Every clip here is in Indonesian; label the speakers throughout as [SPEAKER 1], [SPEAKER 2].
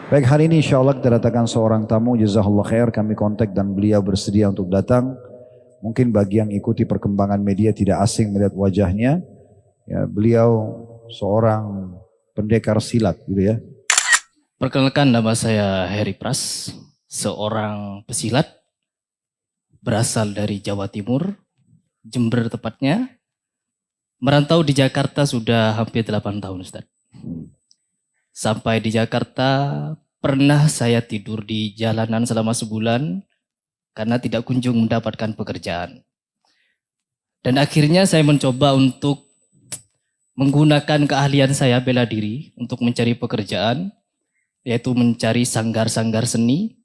[SPEAKER 1] Baik, hari ini insya Allah kita datangkan seorang tamu, jazakallah khair, kami kontak dan beliau bersedia untuk datang. Mungkin bagi yang ikuti perkembangan media tidak asing melihat wajahnya. Ya, beliau seorang pendekar silat gitu ya.
[SPEAKER 2] Perkenalkan, nama saya Heri Pras, seorang pesilat berasal dari Jawa Timur, Jember tepatnya. Merantau di Jakarta sudah hampir 8 tahun, Ustaz. Sampai di Jakarta, pernah saya tidur di jalanan selama sebulan karena tidak kunjung mendapatkan pekerjaan. Dan akhirnya saya mencoba untuk menggunakan keahlian saya bela diri untuk mencari pekerjaan, yaitu mencari sanggar-sanggar seni,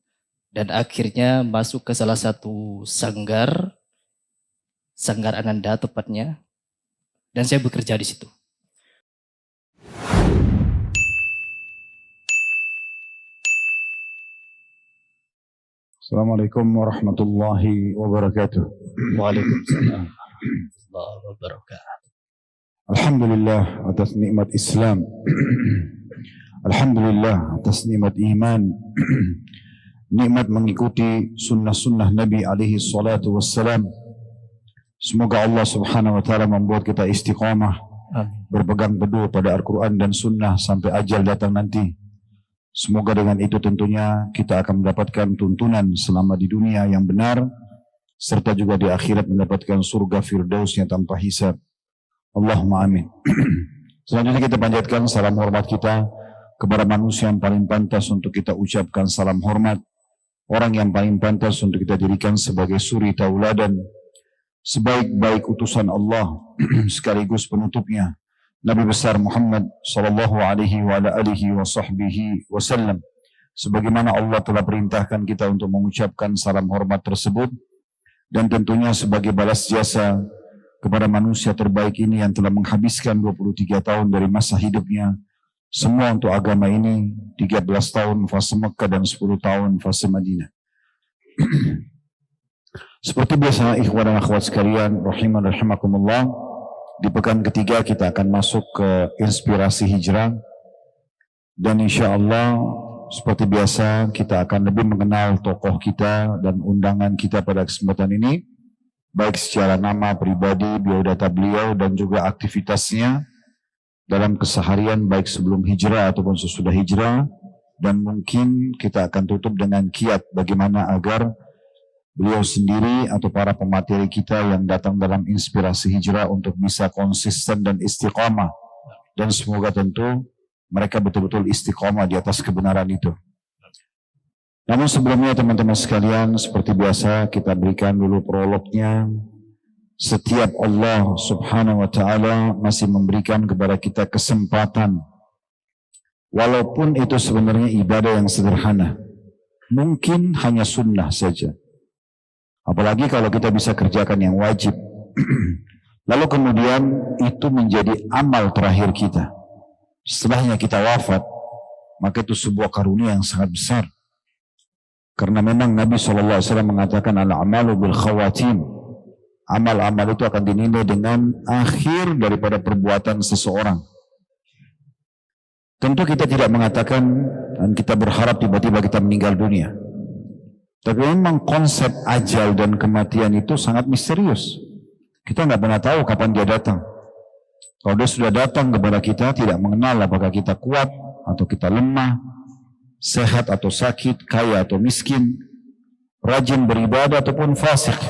[SPEAKER 2] dan akhirnya masuk ke salah satu sanggar Ananda tepatnya, dan saya bekerja di situ.
[SPEAKER 1] Assalamualaikum warahmatullahi wabarakatuh.
[SPEAKER 2] Waalaikumsalam warahmatullahi wabarakatuh.
[SPEAKER 1] Alhamdulillah atas nikmat Islam. Alhamdulillah atas nikmat iman. Nikmat mengikuti sunnah-sunnah Nabi alaihi salatu wassalam. Semoga Allah subhanahu wa ta'ala membuat kita istiqamah, berpegang teguh pada Al-Quran dan sunnah sampai ajal datang nanti. Semoga dengan itu tentunya kita akan mendapatkan tuntunan selama di dunia yang benar, serta juga di akhirat mendapatkan surga firdausnya tanpa hisab. Allahumma amin. Selanjutnya kita panjatkan salam hormat kita kepada manusia yang paling pantas untuk kita ucapkan salam hormat, orang yang paling pantas untuk kita jadikan sebagai suri tauladan, sebaik-baik utusan Allah sekaligus penutupnya, Nabi besar Muhammad sallallahu alaihi wa ala alihi wa sahbihi wasallam. Sebagaimana Allah telah perintahkan kita untuk mengucapkan salam hormat tersebut, dan tentunya sebagai balas jasa kepada manusia terbaik ini yang telah menghabiskan 23 tahun dari masa hidupnya, semua untuk agama ini, 13 tahun fase Mekah dan 10 tahun fase Madinah. Seperti biasa, ikhwan dan akhwat sekalian, rahiman rahimakumullah, di pekan ketiga kita akan masuk ke inspirasi hijrah, dan insya Allah seperti biasa kita akan lebih mengenal tokoh kita dan undangan kita pada kesempatan ini, baik secara nama pribadi, biodata beliau, dan juga aktivitasnya dalam keseharian baik sebelum hijrah ataupun sesudah hijrah, dan mungkin kita akan tutup dengan kiat bagaimana agar beliau sendiri atau para pemateri kita yang datang dalam inspirasi hijrah untuk bisa konsisten dan istiqamah, dan semoga tentu mereka betul-betul istiqamah di atas kebenaran itu. Namun sebelumnya teman-teman sekalian, seperti biasa kita berikan dulu prolognya. Setiap Allah subhanahu wa ta'ala masih memberikan kepada kita kesempatan, walaupun itu sebenarnya ibadah yang sederhana, mungkin hanya sunnah saja. Apalagi kalau kita bisa kerjakan yang wajib. Lalu kemudian itu menjadi amal terakhir kita. Setelahnya kita wafat, maka itu sebuah karunia yang sangat besar. Karena memang Nabi SAW mengatakan al-amalu bil khawatim. Amal-amal itu akan dinilai dengan akhir daripada perbuatan seseorang. Tentu kita tidak mengatakan dan kita berharap tiba-tiba kita meninggal dunia. Tapi memang konsep ajal dan kematian itu sangat misterius. Kita nggak pernah tahu kapan dia datang. Kalau dia sudah datang kepada kita, tidak mengenal apakah kita kuat atau kita lemah, sehat atau sakit, kaya atau miskin, rajin beribadah ataupun fasik,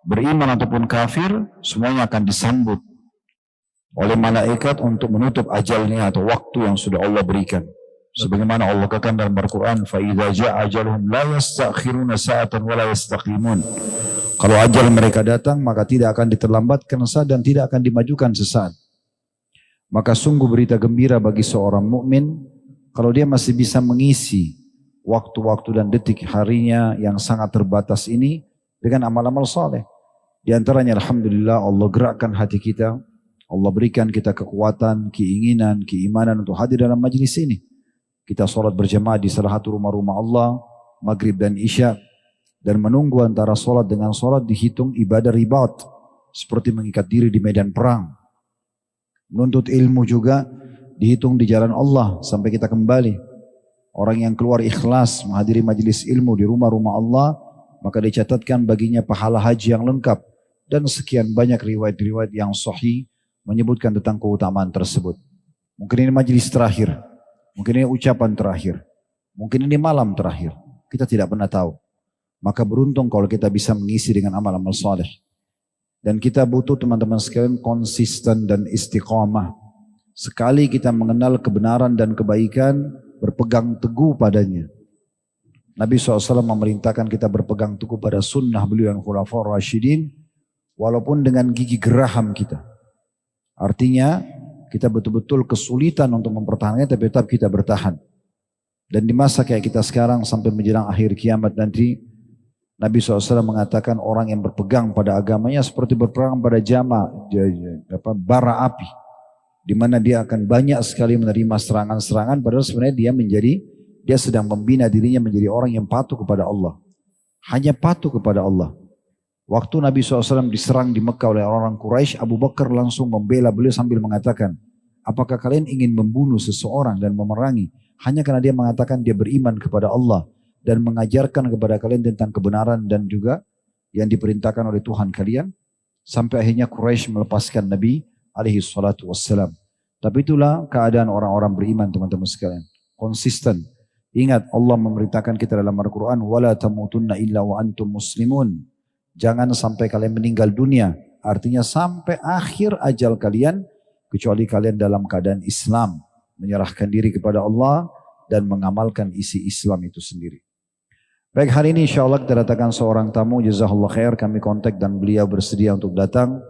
[SPEAKER 1] beriman ataupun kafir, semuanya akan disambut oleh malaikat untuk menutup ajalnya atau waktu yang sudah Allah berikan. Sebagaimana Allah katakan dalam Al-Quran, فَإِذَا جَاءَ أَجَلُهُمْ لَا يَسْتَأْخِرُونَ سَاعَةً وَلَا يَسْتَقِيمُونَ. Kalau ajal mereka datang, maka tidak akan diterlambatkan saat dan tidak akan dimajukan sesaat. Maka sungguh berita gembira bagi seorang mukmin kalau dia masih bisa mengisi waktu-waktu dan detik harinya yang sangat terbatas ini dengan amal-amal saleh. Di antaranya alhamdulillah Allah gerakkan hati kita, Allah berikan kita kekuatan, keinginan, keimanan untuk hadir dalam majlis ini. Kita sholat berjamaah di salah satu rumah-rumah Allah, maghrib dan isya, dan menunggu antara sholat dengan sholat dihitung ibadah ribat, seperti mengikat diri di medan perang. Menuntut ilmu juga dihitung di jalan Allah sampai kita kembali. Orang yang keluar ikhlas menghadiri majelis ilmu di rumah-rumah Allah, maka dicatatkan baginya pahala haji yang lengkap. Dan sekian banyak riwayat-riwayat yang sahih menyebutkan tentang keutamaan tersebut. Mungkin ini majelis terakhir, mungkin ini ucapan terakhir, mungkin ini malam terakhir. Kita tidak pernah tahu. Maka beruntung kalau kita bisa mengisi dengan amal-amal saleh. Dan kita butuh teman-teman sekalian konsisten dan istiqamah. Sekali kita mengenal kebenaran dan kebaikan, berpegang teguh padanya. Nabi SAW memerintahkan kita berpegang teguh pada sunnah beliau yang khulafaur rasyidin, walaupun dengan gigi geraham kita. Artinya kita betul-betul kesulitan untuk mempertahankannya, tapi tetap kita bertahan. Dan di masa kayak kita sekarang sampai menjelang akhir kiamat nanti, Nabi SAW mengatakan orang yang berpegang pada agamanya seperti berperang pada bara api, di mana dia akan banyak sekali menerima serangan-serangan, padahal sebenarnya dia sedang membina dirinya menjadi orang yang patuh kepada Allah. Hanya patuh kepada Allah. Waktu Nabi SAW diserang di Mekah oleh orang-orang Quraisy, Abu Bakar langsung membela beliau sambil mengatakan, apakah kalian ingin membunuh seseorang dan memerangi hanya karena dia mengatakan dia beriman kepada Allah dan mengajarkan kepada kalian tentang kebenaran dan juga yang diperintahkan oleh Tuhan kalian? Sampai akhirnya Quraisy melepaskan Nabi alaihi salatu wassalam. Tapi itulah keadaan orang-orang beriman, teman-teman sekalian. Konsisten. Ingat, Allah memerintahkan kita dalam Al-Quran, وَلَا تَمُوتُنَّ إِلَّا وَأَنْتُمْ مُسْلِمُونَ. Jangan sampai kalian meninggal dunia. Artinya sampai akhir ajal kalian, kecuali kalian dalam keadaan Islam. Menyerahkan diri kepada Allah dan mengamalkan isi Islam itu sendiri. Baik, hari ini insya Allah kita datangkan seorang tamu, jazakallah khair, kami kontak dan beliau bersedia untuk datang.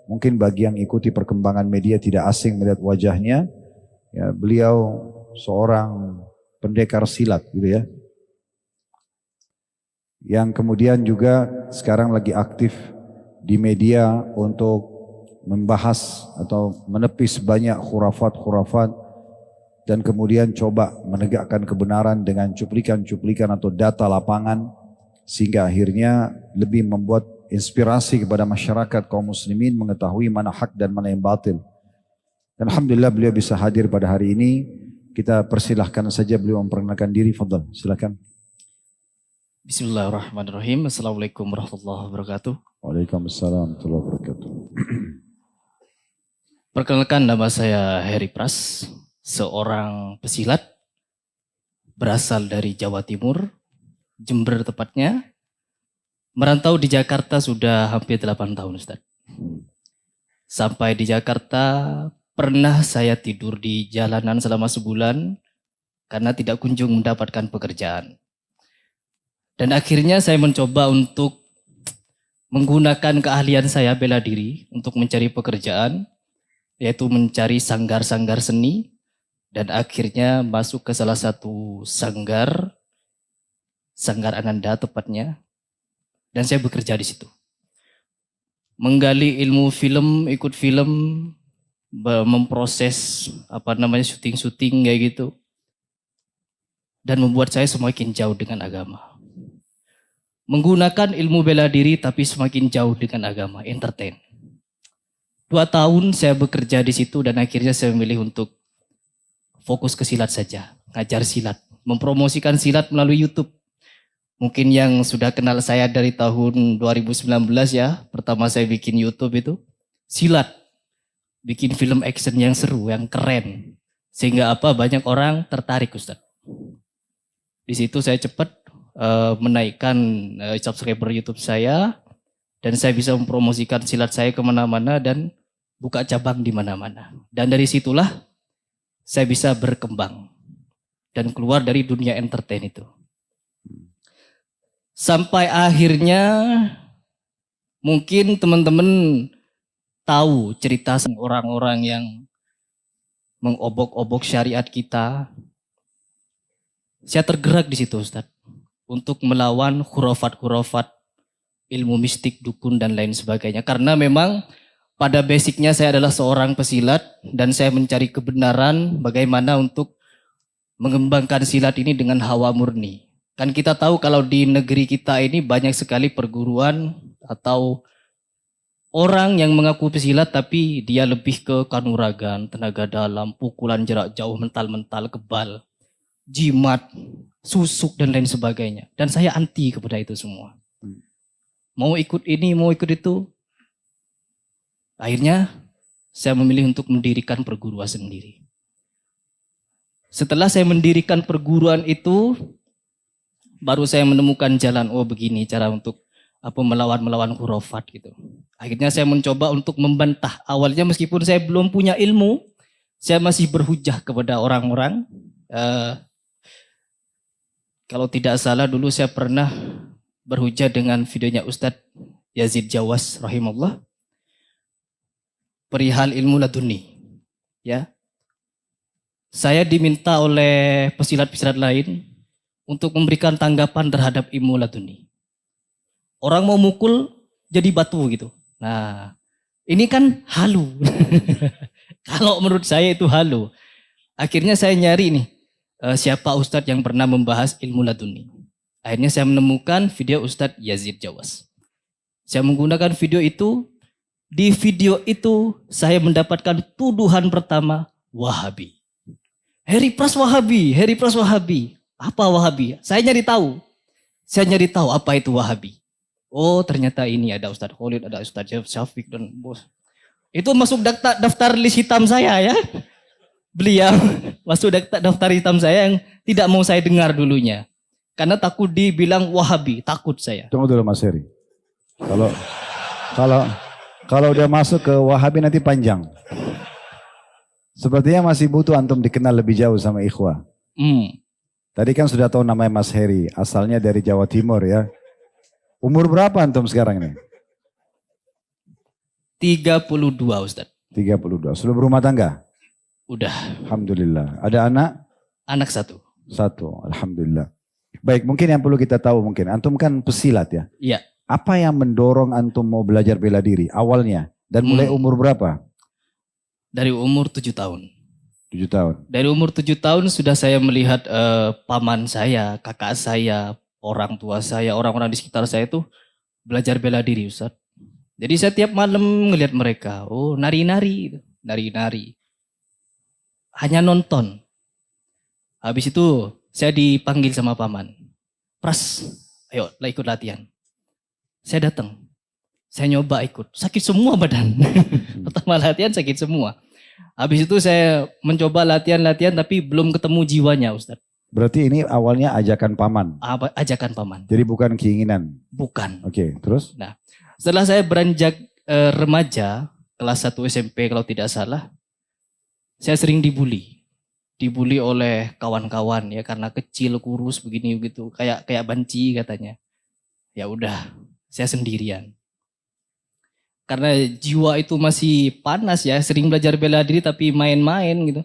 [SPEAKER 1] Mungkin bagi yang ikuti perkembangan media tidak asing melihat wajahnya. Ya, beliau seorang pendekar silat gitu ya. Yang kemudian juga sekarang lagi aktif di media untuk membahas atau menepis banyak khurafat-khurafat dan kemudian coba menegakkan kebenaran dengan cuplikan-cuplikan atau data lapangan sehingga akhirnya lebih membuat inspirasi kepada masyarakat kaum muslimin mengetahui mana hak dan mana yang batil. Dan alhamdulillah beliau bisa hadir pada hari ini. Kita persilahkan saja beliau memperkenalkan diri. Fadhal, silakan.
[SPEAKER 2] Bismillahirrahmanirrahim. Assalamualaikum warahmatullahi wabarakatuh.
[SPEAKER 1] Waalaikumsalam warahmatullahi wabarakatuh.
[SPEAKER 2] Perkenalkan, nama saya Heri Pras, seorang pesilat berasal dari Jawa Timur, Jember tepatnya. Merantau di Jakarta sudah hampir 8 tahun, Ustaz. Sampai di Jakarta pernah saya tidur di jalanan selama sebulan karena tidak kunjung mendapatkan pekerjaan. Dan akhirnya saya mencoba untuk menggunakan keahlian saya bela diri untuk mencari pekerjaan, yaitu mencari sanggar-sanggar seni, dan akhirnya masuk ke salah satu sanggar Ananda tepatnya, dan saya bekerja di situ. Menggali ilmu film, ikut film, memproses syuting-syuting kayak gitu, dan membuat saya semakin jauh dengan agama. Menggunakan ilmu bela diri tapi semakin jauh dengan agama, entertain. 2 tahun saya bekerja di situ dan akhirnya saya memilih untuk fokus ke silat saja, ngajar silat, mempromosikan silat melalui YouTube. Mungkin yang sudah kenal saya dari tahun 2019 ya, pertama saya bikin YouTube itu silat, bikin film action yang seru, yang keren, sehingga banyak orang tertarik, Ustaz. Di situ saya cepat menaikkan subscriber YouTube saya, dan saya bisa mempromosikan silat saya kemana-mana dan buka cabang di mana-mana. Dan dari situlah saya bisa berkembang dan keluar dari dunia entertain itu. Sampai akhirnya mungkin teman-teman tahu cerita orang-orang yang mengobok-obok syariat kita. Saya tergerak di situ, Ustaz, untuk melawan khurafat-khurafat, ilmu mistik, dukun, dan lain sebagainya. Karena memang pada basicnya saya adalah seorang pesilat dan saya mencari kebenaran bagaimana untuk mengembangkan silat ini dengan hawa murni. Kan kita tahu kalau di negeri kita ini banyak sekali perguruan atau orang yang mengaku pesilat tapi dia lebih ke kanuragan, tenaga dalam, pukulan jarak jauh, mental-mental, kebal. jimat, susuk dan lain sebagainya. Dan saya anti kepada itu semua. Mau ikut ini, mau ikut itu. Akhirnya saya memilih untuk mendirikan perguruan sendiri. Setelah saya mendirikan perguruan itu, baru saya menemukan jalan, oh begini cara untuk melawan khurafat gitu. Akhirnya saya mencoba untuk membantah. Awalnya meskipun saya belum punya ilmu, saya masih berhujah kepada orang-orang. Kalau tidak salah dulu saya pernah berhujah dengan videonya Ustadz Yazid Jawas rahimahullah. Perihal ilmu laduni. Ya. Saya diminta oleh pesilat-pesilat lain untuk memberikan tanggapan terhadap ilmu laduni. Orang mau mukul jadi batu gitu. Nah, ini kan halu. Kalau menurut saya itu halu. Akhirnya saya nyari nih, siapa Ustadz yang pernah membahas ilmu laduni. Akhirnya saya menemukan video Ustadz Yazid Jawas. Saya menggunakan video itu. Di video itu saya mendapatkan tuduhan pertama, Wahabi. Heri Pras Wahabi, Heri Pras Wahabi. Apa Wahabi? Saya nyari tahu. Saya nyari tahu apa itu Wahabi. Oh ternyata ini ada Ustadz Khalid, ada Ustadz Syafiq dan bos. Itu masuk daftar list hitam saya ya. Beliau masuk daftar hitam saya yang tidak mau saya dengar dulunya. Karena takut dibilang Wahabi, takut saya.
[SPEAKER 1] Tunggu dulu Mas Heri. Kalau udah masuk ke Wahabi nanti panjang. Sepertinya masih butuh antum dikenal lebih jauh sama ikhwah. Tadi kan sudah tahu namanya Mas Heri, asalnya dari Jawa Timur ya. Umur berapa antum sekarang ini?
[SPEAKER 2] 32 Ustadz.
[SPEAKER 1] 32. Sudah berumah tangga?
[SPEAKER 2] Udah.
[SPEAKER 1] Alhamdulillah. Ada anak?
[SPEAKER 2] Anak satu.
[SPEAKER 1] Satu, alhamdulillah. Baik, mungkin yang perlu kita tahu mungkin. Antum kan pesilat ya?
[SPEAKER 2] Iya.
[SPEAKER 1] Apa yang mendorong antum mau belajar bela diri awalnya? Dan mulai umur berapa?
[SPEAKER 2] Dari umur 7 tahun.
[SPEAKER 1] 7 tahun.
[SPEAKER 2] Dari umur 7 tahun sudah saya melihat paman saya, kakak saya, orang tua saya, orang-orang di sekitar saya itu belajar bela diri Ustaz. Jadi saya tiap malam ngelihat mereka, oh nari-nari, nari-nari. Hanya nonton. Habis itu saya dipanggil sama paman. Pras, ayo ikut latihan. Saya datang. Saya nyoba ikut. Sakit semua badan. Pertama latihan sakit semua. Habis itu saya mencoba latihan-latihan tapi belum ketemu jiwanya Ustaz.
[SPEAKER 1] Berarti ini awalnya ajakan paman?
[SPEAKER 2] Ajakan paman.
[SPEAKER 1] Jadi bukan keinginan?
[SPEAKER 2] Bukan.
[SPEAKER 1] Oke, terus?
[SPEAKER 2] Nah, setelah saya beranjak remaja, kelas 1 SMP kalau tidak salah, saya sering dibully. Dibully oleh kawan-kawan ya karena kecil, kurus begini begitu, kayak banci katanya. Ya udah, saya sendirian. Karena jiwa itu masih panas ya, sering belajar bela diri tapi main-main gitu.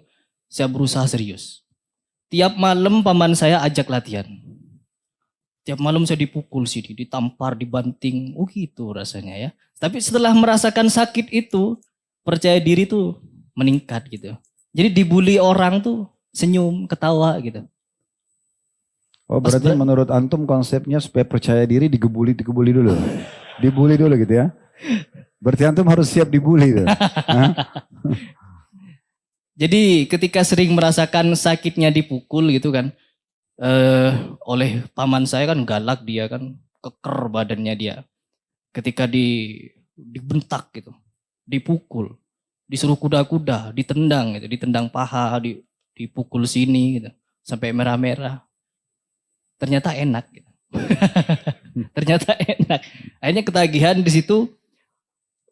[SPEAKER 2] Saya berusaha serius. Tiap malam paman saya ajak latihan. Tiap malam saya dipukul sini, ditampar, dibanting. Oh gitu rasanya ya. Tapi setelah merasakan sakit itu, percaya diri tuh meningkat gitu. Jadi dibully orang tuh senyum, ketawa gitu.
[SPEAKER 1] Oh berarti menurut antum konsepnya supaya percaya diri dibully dulu. Dibully dulu gitu ya. Berarti antum harus siap dibully tuh.
[SPEAKER 2] Jadi ketika sering merasakan sakitnya dipukul gitu kan. Oleh paman saya kan galak dia kan. Keker badannya dia. Ketika dibentak gitu. Dipukul. Disuruh kuda-kuda. Ditendang gitu. Ditendang paha. Dipukul sini gitu. Sampai merah-merah. Ternyata enak gitu. Ternyata enak. Akhirnya ketagihan di situ.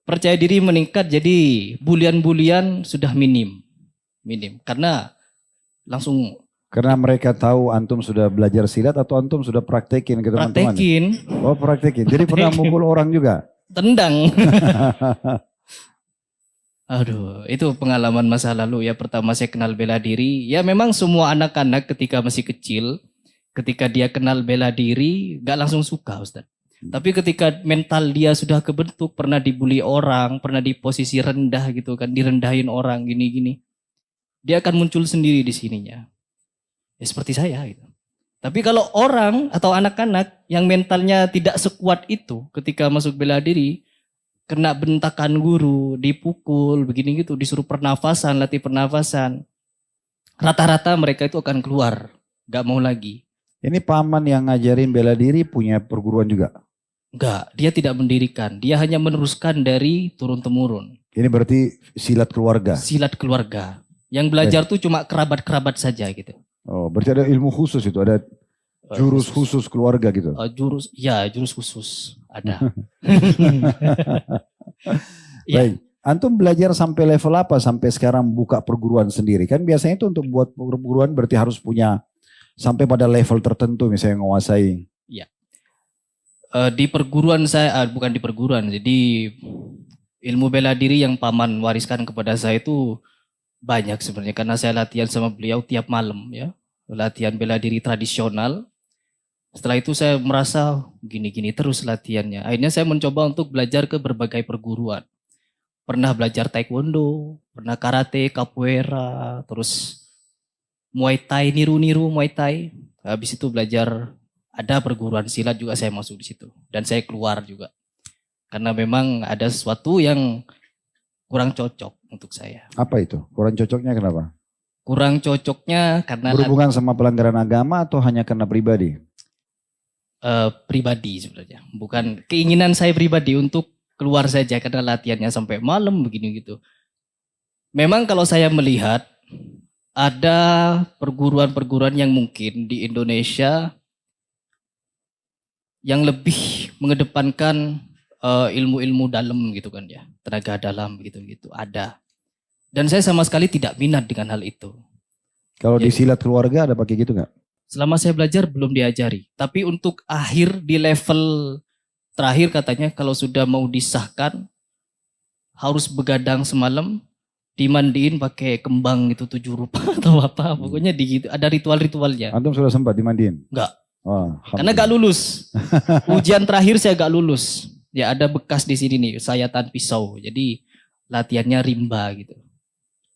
[SPEAKER 2] Percaya diri meningkat jadi bulian-bulian sudah minim. Karena langsung.
[SPEAKER 1] Karena mereka tahu antum sudah belajar silat atau antum sudah praktekin ke teman-teman?
[SPEAKER 2] Praktekin.
[SPEAKER 1] Oh praktekin. Jadi pernah mukul orang juga?
[SPEAKER 2] Tendang. Aduh, itu pengalaman masa lalu ya. Pertama saya kenal bela diri. Ya memang semua anak-anak ketika masih kecil, ketika dia kenal bela diri, gak langsung suka Ustaz. Tapi ketika mental dia sudah kebentuk, pernah dibully orang, pernah di posisi rendah gitu kan, direndahin orang gini-gini. Dia akan muncul sendiri di sininya. Ya seperti saya gitu. Tapi kalau orang atau anak-anak yang mentalnya tidak sekuat itu ketika masuk bela diri, kena bentakan guru, dipukul, begini gitu, disuruh pernafasan, latih pernafasan. Rata-rata mereka itu akan keluar nggak mau lagi.
[SPEAKER 1] Ini paman yang ngajarin bela diri punya perguruan juga.
[SPEAKER 2] Enggak, dia tidak mendirikan. Dia hanya meneruskan dari turun-temurun.
[SPEAKER 1] Ini berarti silat keluarga.
[SPEAKER 2] Silat keluarga. Yang belajar tuh cuma kerabat-kerabat saja gitu.
[SPEAKER 1] Oh, berarti ada ilmu khusus itu, ada jurus khusus keluarga gitu.
[SPEAKER 2] Jurus khusus ada. Ya,
[SPEAKER 1] Baik, antum belajar sampai level apa sampai sekarang buka perguruan sendiri? Kan biasanya itu untuk buat perguruan berarti harus punya sampai pada level tertentu misalnya menguasai.
[SPEAKER 2] ya. Di perguruan saya, bukan di perguruan, jadi ilmu bela diri yang paman wariskan kepada saya itu banyak sebenarnya karena saya latihan sama beliau tiap malam ya. Latihan bela diri tradisional. Setelah itu saya merasa gini-gini terus latihannya. Akhirnya saya mencoba untuk belajar ke berbagai perguruan. Pernah belajar taekwondo, pernah karate, capoeira, terus Muay Thai, niru-niru Muay Thai. Habis itu belajar ada perguruan silat juga saya masuk di situ dan saya keluar juga. Karena memang ada sesuatu yang kurang cocok untuk saya.
[SPEAKER 1] Apa itu? Kurang cocoknya kenapa?
[SPEAKER 2] Kurang cocoknya karena
[SPEAKER 1] Berhubungan sama pelanggaran agama atau hanya karena pribadi?
[SPEAKER 2] Pribadi sebenarnya. Bukan keinginan saya pribadi untuk keluar saja karena latihannya sampai malam begini gitu. Memang kalau saya melihat ada perguruan-perguruan yang mungkin di Indonesia yang lebih mengedepankan ilmu-ilmu dalam gitu kan ya, tenaga dalam gitu-gitu ada. Dan saya sama sekali tidak minat dengan hal itu.
[SPEAKER 1] Kalau di
[SPEAKER 2] Jadi-
[SPEAKER 1] silat keluarga ada pakai gitu nggak?
[SPEAKER 2] Selama saya belajar belum diajari. Tapi untuk akhir di level terakhir katanya kalau sudah mau disahkan harus begadang semalam, dimandiin pakai kembang gitu 7 rupa atau apa. Pokoknya ada ritual-ritualnya.
[SPEAKER 1] Antum sudah sempat dimandiin?
[SPEAKER 2] Enggak.
[SPEAKER 1] Oh,
[SPEAKER 2] Karena gak lulus. Ujian terakhir saya gak lulus. Ya ada bekas di sini nih, sayatan pisau. Jadi latihannya rimba gitu.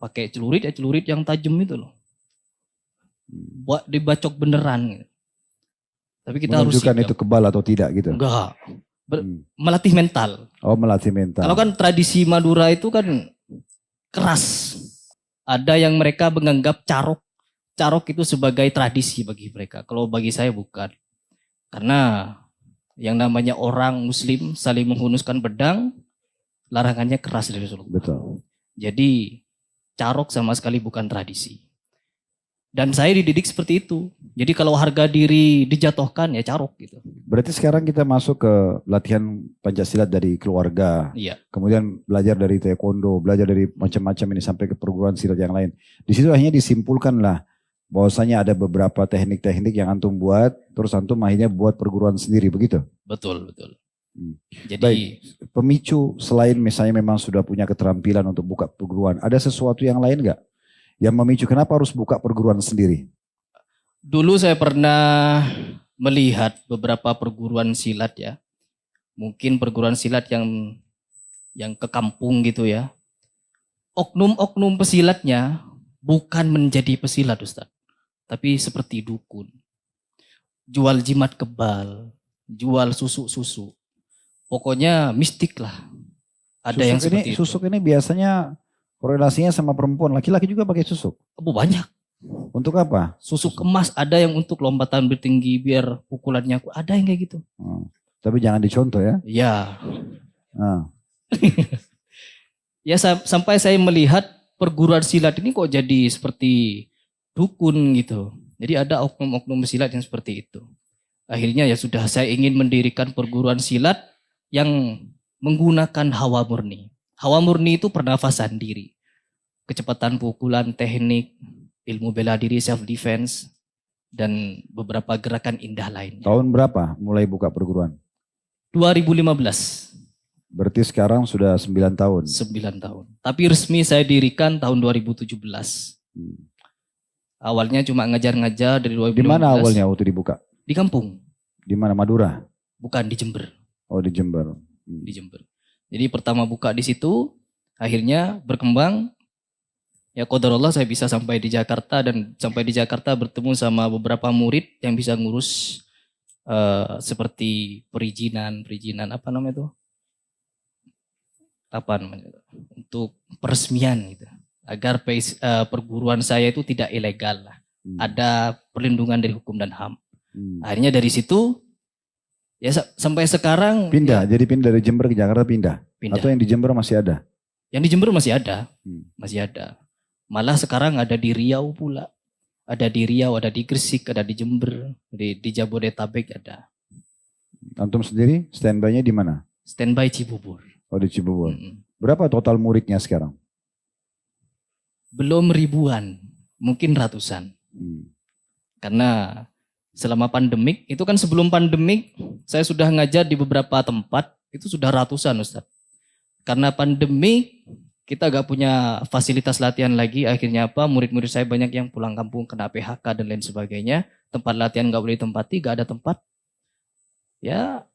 [SPEAKER 2] Pakai celurit yang tajam itu loh. Buat dibacok beneran gitu. Tapi kita harus
[SPEAKER 1] menunjukkan
[SPEAKER 2] sigap.
[SPEAKER 1] itu kebal atau tidak gitu.
[SPEAKER 2] Enggak.
[SPEAKER 1] Hmm.
[SPEAKER 2] Melatih mental.
[SPEAKER 1] Oh, melatih mental.
[SPEAKER 2] Kalau kan tradisi Madura itu kan keras. Ada yang mereka menganggap carok itu sebagai tradisi bagi mereka. Kalau bagi saya bukan. Karena yang namanya orang muslim saling menghunuskan pedang, larangannya keras dari Rasulullah.
[SPEAKER 1] Betul.
[SPEAKER 2] Jadi carok sama sekali bukan tradisi. Dan saya dididik seperti itu. Jadi kalau harga diri dijatuhkan ya carok gitu.
[SPEAKER 1] Berarti sekarang kita masuk ke latihan Pancasilat dari keluarga.
[SPEAKER 2] Iya.
[SPEAKER 1] Kemudian belajar dari taekwondo, belajar dari macam-macam ini sampai ke perguruan silat yang lain. Di situ akhirnya disimpulkan lah bahwasanya ada beberapa teknik-teknik yang antum buat, terus antum akhirnya buat perguruan sendiri, begitu?
[SPEAKER 2] Betul. Jadi
[SPEAKER 1] Baik. Pemicu selain misalnya memang sudah punya keterampilan untuk buka perguruan, ada sesuatu yang lain nggak? Yang memicu kenapa harus buka perguruan sendiri?
[SPEAKER 2] dulu saya pernah melihat beberapa perguruan silat ya. Mungkin perguruan silat yang ke kampung gitu ya. Oknum-oknum pesilatnya bukan menjadi pesilat Ustaz. Tapi seperti dukun. Jual jimat kebal, jual susuk-susuk. Pokoknya mistik lah. Ada yang seperti itu.
[SPEAKER 1] Susuk ini biasanya korelasinya sama perempuan, laki-laki juga pakai susuk.
[SPEAKER 2] Oh, banyak.
[SPEAKER 1] Untuk apa?
[SPEAKER 2] Susuk emas ada yang untuk lompatan bertinggi biar pukulannya ada yang kayak gitu.
[SPEAKER 1] Tapi jangan dicontoh ya.
[SPEAKER 2] Ya.
[SPEAKER 1] Ah.
[SPEAKER 2] Ya sampai saya melihat perguruan silat ini kok jadi seperti dukun gitu. Jadi ada oknum-oknum silat yang seperti itu. Akhirnya ya sudah saya ingin mendirikan perguruan silat yang menggunakan hawa murni. Hawa murni itu pernafasan diri. Kecepatan pukulan, teknik, ilmu bela diri, self defense, dan beberapa gerakan indah lainnya.
[SPEAKER 1] Tahun berapa mulai buka perguruan?
[SPEAKER 2] 2015.
[SPEAKER 1] Berarti sekarang sudah 9 tahun.
[SPEAKER 2] 9 tahun. Tapi resmi saya dirikan tahun 2017. Awalnya cuma ngajar-ngajar dari 2015.
[SPEAKER 1] Di mana awalnya waktu dibuka?
[SPEAKER 2] Di kampung.
[SPEAKER 1] Di mana? Madura?
[SPEAKER 2] Bukan, di Jember.
[SPEAKER 1] Oh, di Jember.
[SPEAKER 2] Di Jember. Jadi pertama buka di situ, akhirnya berkembang. Ya qadarullah saya bisa sampai di Jakarta dan sampai di Jakarta bertemu sama beberapa murid yang bisa ngurus seperti perizinan apa namanya itu? Apa namanya itu? Untuk peresmian gitu. Agar perguruan saya itu tidak ilegal lah. ada perlindungan dari hukum dan HAM. Akhirnya dari situ ya sampai sekarang
[SPEAKER 1] pindah, jadi pindah dari Jember ke Jakarta pindah. Atau yang di Jember masih ada?
[SPEAKER 2] Yang di Jember masih ada, masih ada. Malah sekarang ada di Riau pula, ada di Riau, ada di Gresik, ada di Jember, di Jabodetabek ada.
[SPEAKER 1] Antum sendiri standby-nya di mana?
[SPEAKER 2] Standby Cibubur.
[SPEAKER 1] Oh di Cibubur. Berapa total muridnya sekarang?
[SPEAKER 2] Belum ribuan, mungkin ratusan. Karena selama pandemik, itu kan sebelum pandemik saya sudah ngajar di beberapa tempat, itu sudah ratusan Ustaz. Karena pandemi kita gak punya fasilitas latihan lagi, akhirnya apa? Murid-murid saya banyak yang pulang kampung kena PHK dan lain sebagainya. Tempat latihan gak boleh ditempati, gak ada tempat. Ya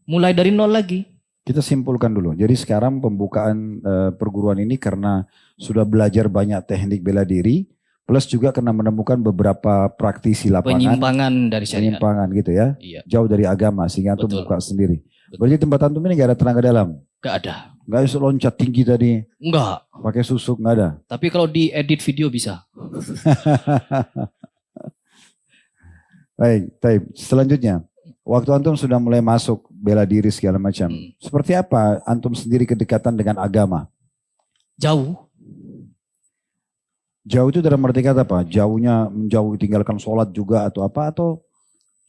[SPEAKER 2] mulai dari nol lagi.
[SPEAKER 1] Kita simpulkan dulu. Jadi sekarang pembukaan perguruan ini karena sudah belajar banyak teknik bela diri, plus juga karena menemukan beberapa praktisi lapangan.
[SPEAKER 2] Penyimpangan dari syariat.
[SPEAKER 1] Penyimpangan gitu ya.
[SPEAKER 2] Iya.
[SPEAKER 1] Jauh dari agama sehingga antum buka sendiri. Berarti tempat antum ini gak ada tenaga dalam?
[SPEAKER 2] Gak ada.
[SPEAKER 1] Gak bisa loncat tinggi tadi?
[SPEAKER 2] Enggak.
[SPEAKER 1] Pakai susuk gak ada?
[SPEAKER 2] Tapi kalau diedit video bisa.
[SPEAKER 1] Baik. Selanjutnya, waktu antum sudah mulai masuk bela diri segala macam, seperti apa antum sendiri kedekatan dengan agama?
[SPEAKER 2] Jauh.
[SPEAKER 1] Jauh itu dalam arti kata apa? Jauhnya menjauh tinggalkan sholat juga atau apa atau?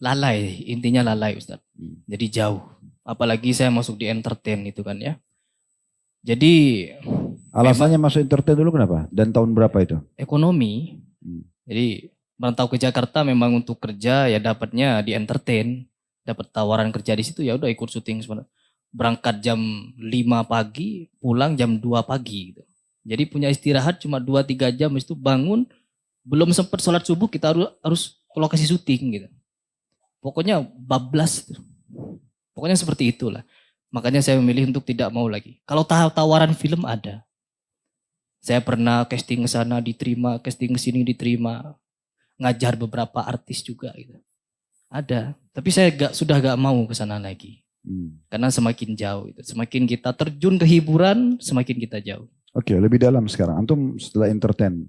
[SPEAKER 2] Lalai, intinya lalai Ustaz. Jadi jauh. Apalagi saya masuk di entertain itu kan ya. Jadi
[SPEAKER 1] alasannya masuk entertain dulu kenapa? Dan tahun berapa itu?
[SPEAKER 2] Ekonomi. Jadi merantau ke Jakarta memang untuk kerja ya dapatnya di entertain. Dapat tawaran kerja di situ ya udah ikut syuting sebenarnya. Berangkat jam 5 pagi, pulang jam 2 pagi gitu. Jadi punya istirahat cuma 2-3 jam, itu bangun belum sempat sholat subuh kita harus ke lokasi syuting gitu. Pokoknya bablas. Pokoknya seperti itulah. Makanya saya memilih untuk tidak mau lagi. Kalau tawaran film ada. Saya pernah casting ke sana diterima, casting ke sini diterima. Ngajar beberapa artis juga gitu. Ada. Tapi saya sudah gak mau ke sana lagi. Karena semakin jauh itu. Semakin kita terjun ke hiburan, semakin kita jauh.
[SPEAKER 1] Oke, lebih dalam sekarang. Antum setelah entertain,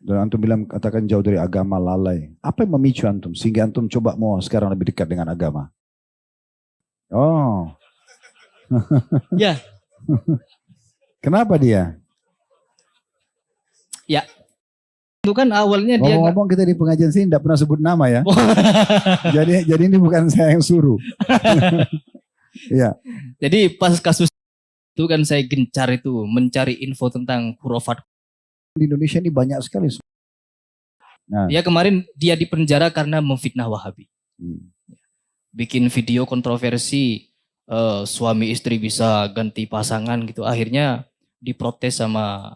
[SPEAKER 1] dan antum bilang katakan jauh dari agama, lalai. Apa yang memicu antum sehingga antum coba mau sekarang lebih dekat dengan agama? Oh.
[SPEAKER 2] Ya.
[SPEAKER 1] Kenapa dia?
[SPEAKER 2] Ya. Itu kan awalnya dia
[SPEAKER 1] ngomong kita di pengajian sini tidak pernah sebut nama ya. jadi ini bukan saya yang suruh. Iya.
[SPEAKER 2] Jadi pas kasus itu kan saya gencar itu mencari info tentang khurafat.
[SPEAKER 1] Di Indonesia ini banyak sekali. Nah.
[SPEAKER 2] Ya kemarin dia dipenjara karena memfitnah Wahabi. Bikin video kontroversi suami istri bisa ganti pasangan gitu. Akhirnya diprotes sama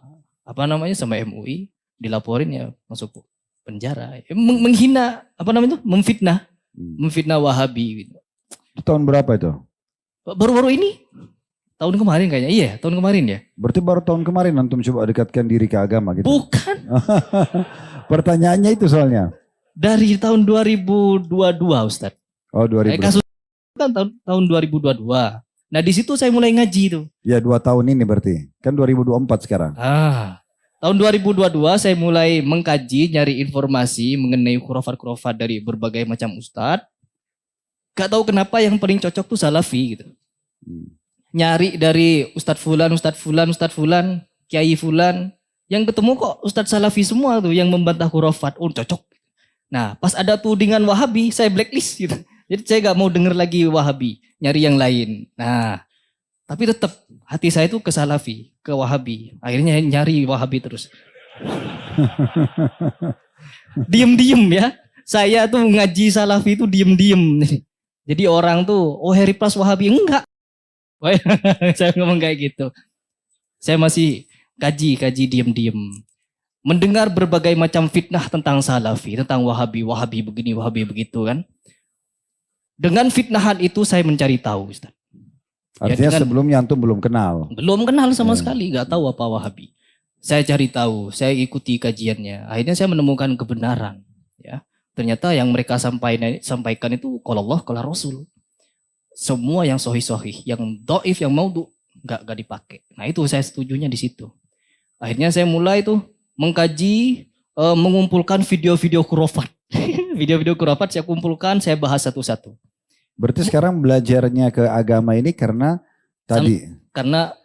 [SPEAKER 2] sama MUI. Dilaporin ya masuk penjara, menghina memfitnah Wahabi gitu.
[SPEAKER 1] Tahun berapa itu?
[SPEAKER 2] Baru-baru ini, tahun kemarin kayaknya. Iya, tahun kemarin ya.
[SPEAKER 1] Berarti baru tahun kemarin antum coba dekatkan diri ke agama gitu?
[SPEAKER 2] Bukan.
[SPEAKER 1] Pertanyaannya itu soalnya.
[SPEAKER 2] Dari tahun 2022 Ustaz.
[SPEAKER 1] Oh 2022.
[SPEAKER 2] Kasus kan tahun 2022. Nah di situ saya mulai ngaji tuh.
[SPEAKER 1] Ya 2 tahun ini berarti, kan 2024 sekarang.
[SPEAKER 2] Tahun 2022 saya mulai mengkaji, nyari informasi mengenai khurafat-khurafat dari berbagai macam ustadz. Gak tahu kenapa yang paling cocok tuh Salafi gitu. Nyari dari Ustadz Fulan, Kiai Fulan. Yang ketemu kok Ustadz Salafi semua tuh yang membantah khurafat. Oh cocok. Nah pas ada tudingan Wahabi saya blacklist gitu. Jadi saya gak mau denger lagi Wahabi. Nyari yang lain. Nah tapi tetap hati saya itu ke Salafi, ke Wahabi. Akhirnya nyari Wahabi terus. Diem-diem ya. Saya tuh ngaji Salafi itu diem-diem. Jadi orang tuh, oh Heri Pras Wahabi. Enggak. Saya ngomong kayak gitu. Saya masih kaji diem-diem. Mendengar berbagai macam fitnah tentang Salafi, tentang Wahabi begini, Wahabi begitu kan. Dengan fitnahan itu saya mencari tahu Ustaz.
[SPEAKER 1] Artinya sebelumnya antum belum kenal? Belum kenal
[SPEAKER 2] sama sekali, gak tahu apa Wahabi. Saya cari tahu, saya ikuti kajiannya. Akhirnya saya menemukan kebenaran. Ya, ternyata yang mereka sampaikan itu qala Allah, qala Rasul. Semua yang sahih-sahih, yang dhaif, yang maudhu gak dipakai. Nah itu saya setujunya di situ. Akhirnya saya mulai tuh mengkaji mengumpulkan video-video khurafat. Video-video khurafat saya kumpulkan, saya bahas satu-satu.
[SPEAKER 1] Berarti sekarang belajarnya ke agama ini karena tadi.
[SPEAKER 2] Karena